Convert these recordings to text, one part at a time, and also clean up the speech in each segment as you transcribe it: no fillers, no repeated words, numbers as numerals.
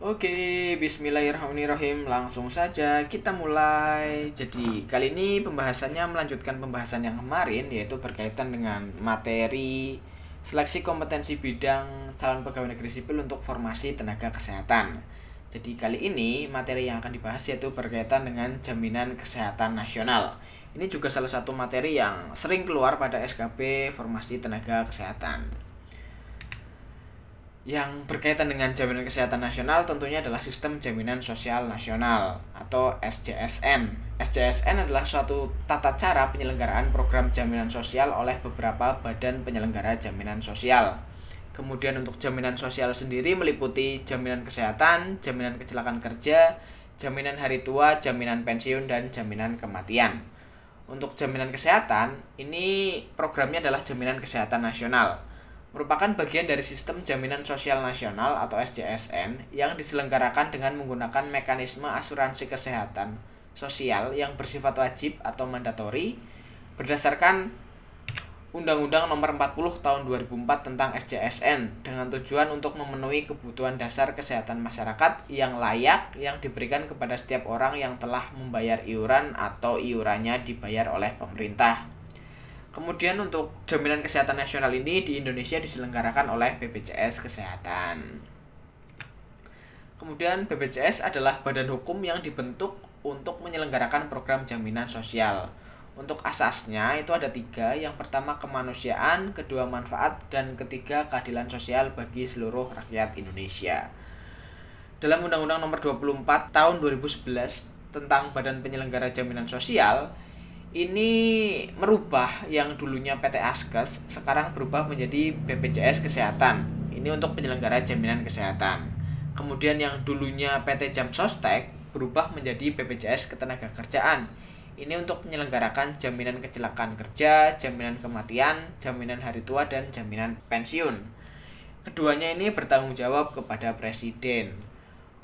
Oke, bismillahirrahmanirrahim. Langsung saja kita mulai. Jadi, kali ini pembahasannya melanjutkan pembahasan yang kemarin, yaitu berkaitan dengan materi seleksi kompetensi bidang calon pegawai negeri sipil untuk formasi tenaga kesehatan. Jadi, kali ini materi yang akan dibahas yaitu berkaitan dengan jaminan kesehatan nasional. Ini juga salah satu materi yang sering keluar pada SKP formasi tenaga kesehatan. Yang berkaitan dengan jaminan kesehatan nasional tentunya adalah Sistem Jaminan Sosial Nasional atau SJSN. SJSN adalah suatu tata cara penyelenggaraan program jaminan sosial oleh beberapa badan penyelenggara jaminan sosial. Kemudian untuk jaminan sosial sendiri meliputi jaminan kesehatan, jaminan kecelakaan kerja, jaminan hari tua, jaminan pensiun, dan jaminan kematian. Untuk jaminan kesehatan, ini programnya adalah Jaminan Kesehatan Nasional, merupakan bagian dari Sistem Jaminan Sosial Nasional atau SJSN yang diselenggarakan dengan menggunakan mekanisme asuransi kesehatan sosial yang bersifat wajib atau mandatori berdasarkan Undang-Undang Nomor 40 Tahun 2004 tentang SJSN dengan tujuan untuk memenuhi kebutuhan dasar kesehatan masyarakat yang layak yang diberikan kepada setiap orang yang telah membayar iuran atau iurannya dibayar oleh pemerintah. Kemudian untuk jaminan kesehatan nasional ini di Indonesia diselenggarakan oleh BPJS Kesehatan. Kemudian BPJS adalah badan hukum yang dibentuk untuk menyelenggarakan program jaminan sosial. Untuk asasnya itu ada 3, yang pertama kemanusiaan, kedua manfaat, dan ketiga keadilan sosial bagi seluruh rakyat Indonesia. Dalam Undang-Undang Nomor 24 Tahun 2011 tentang Badan Penyelenggara Jaminan Sosial, ini merubah yang dulunya PT Askes sekarang berubah menjadi BPJS Kesehatan. Ini untuk penyelenggara jaminan kesehatan. Kemudian yang dulunya PT Jam Sostek berubah menjadi BPJS Ketenagakerjaan. Ini untuk menyelenggarakan jaminan kecelakaan kerja, jaminan kematian, jaminan hari tua, dan jaminan pensiun. Keduanya ini bertanggung jawab kepada Presiden.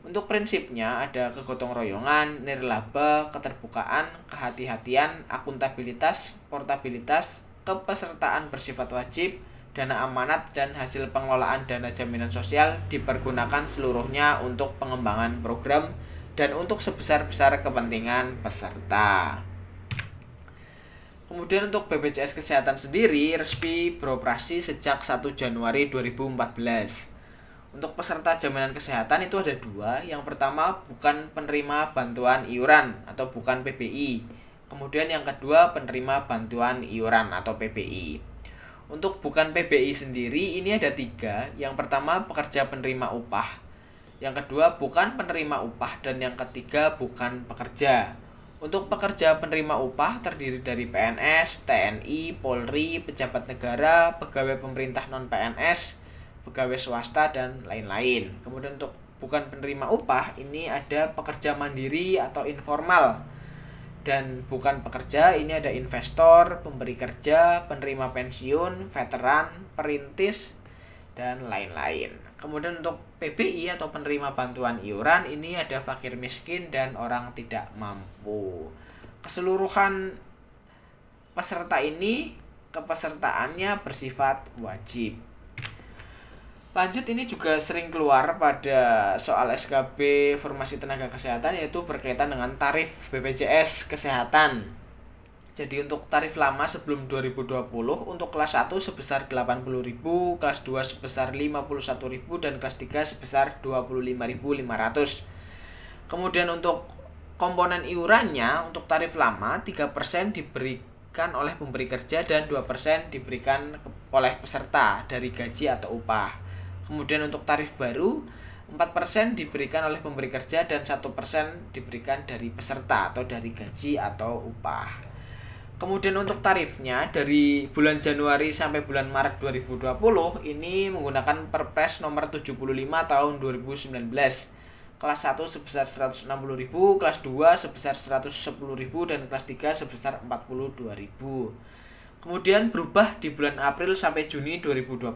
Untuk prinsipnya ada kegotong royongan, nirlaba, keterbukaan, kehati-hatian, akuntabilitas, portabilitas, kepesertaan bersifat wajib, dana amanat, dan hasil pengelolaan dana jaminan sosial dipergunakan seluruhnya untuk pengembangan program dan untuk sebesar-besar kepentingan peserta. Kemudian untuk BPJS Kesehatan sendiri resmi beroperasi sejak 1 Januari 2014. Untuk peserta jaminan kesehatan itu ada 2. Yang pertama bukan penerima bantuan iuran atau bukan PBI. Kemudian yang kedua penerima bantuan iuran atau PBI. Untuk bukan PBI sendiri ini ada 3. Yang pertama pekerja penerima upah. Yang kedua bukan penerima upah. Dan yang ketiga bukan pekerja. Untuk pekerja penerima upah terdiri dari PNS, TNI, Polri, pejabat negara, pegawai pemerintah non-PNS, pegawai swasta, dan lain-lain. Kemudian untuk bukan penerima upah ini ada pekerja mandiri atau informal. Dan bukan pekerja ini ada investor, pemberi kerja, penerima pensiun, veteran, perintis, dan lain-lain. Kemudian untuk PBI atau penerima bantuan iuran ini ada fakir miskin dan orang tidak mampu. Keseluruhan peserta ini kepesertaannya bersifat wajib. Lanjut, ini juga sering keluar pada soal SKB Formasi Tenaga Kesehatan yaitu berkaitan dengan tarif BPJS Kesehatan. Jadi untuk tarif lama sebelum 2020 untuk kelas 1 sebesar 80.000, kelas 2 sebesar 51.000 dan kelas 3 sebesar 25.500. Kemudian untuk komponen iurannya untuk tarif lama 3% diberikan oleh pemberi kerja dan 2% diberikan oleh peserta dari gaji atau upah. Kemudian untuk tarif baru 4% diberikan oleh pemberi kerja dan 1% diberikan dari peserta atau dari gaji atau upah. Kemudian untuk tarifnya dari bulan Januari sampai bulan Maret 2020 ini menggunakan Perpres nomor 75 tahun 2019. Kelas 1 sebesar 160.000, kelas 2 sebesar 110.000 dan kelas 3 sebesar 42.000. Kemudian berubah di bulan April sampai Juni 2020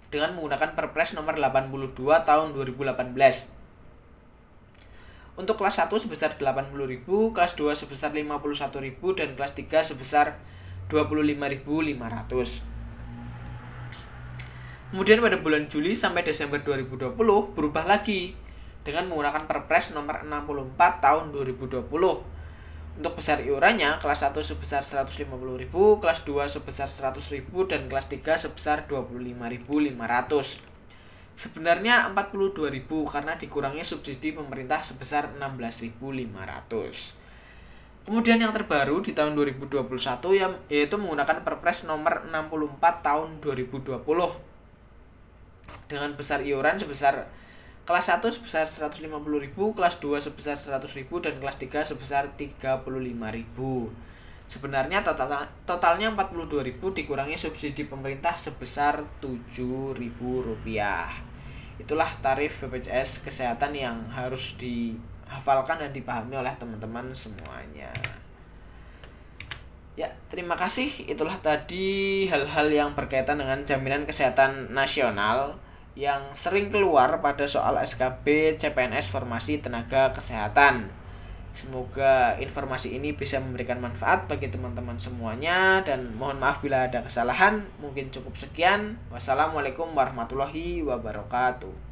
dengan menggunakan Perpres nomor 82 tahun 2018. Untuk kelas 1 sebesar 80.000, kelas 2 sebesar 51.000 dan kelas 3 sebesar 25.500. Kemudian pada bulan Juli sampai Desember 2020 berubah lagi dengan menggunakan Perpres nomor 64 tahun 2020. Untuk besar iurannya, kelas 1 sebesar 150.000, kelas 2 sebesar 100.000, dan kelas 3 sebesar 25.500. Sebenarnya 42.000 karena dikurangi subsidi pemerintah sebesar 16.500. Kemudian yang terbaru di tahun 2021 yaitu menggunakan Perpres nomor 64 tahun 2020 dengan besar iuran sebesar kelas 1 sebesar 150.000, kelas 2 sebesar 100.000, dan kelas 3 sebesar 35.000. Sebenarnya totalnya 42.000 dikurangi subsidi pemerintah sebesar Rp7.000. Itulah tarif BPJS Kesehatan yang harus dihafalkan dan dipahami oleh teman-teman semuanya. Ya, terima kasih. Itulah tadi hal-hal yang berkaitan dengan jaminan kesehatan nasional yang sering keluar pada soal SKB CPNS Formasi Tenaga Kesehatan. Semoga informasi ini bisa memberikan manfaat bagi teman-teman semuanya, dan mohon maaf bila ada kesalahan. Mungkin cukup sekian. Wassalamualaikum warahmatullahi wabarakatuh.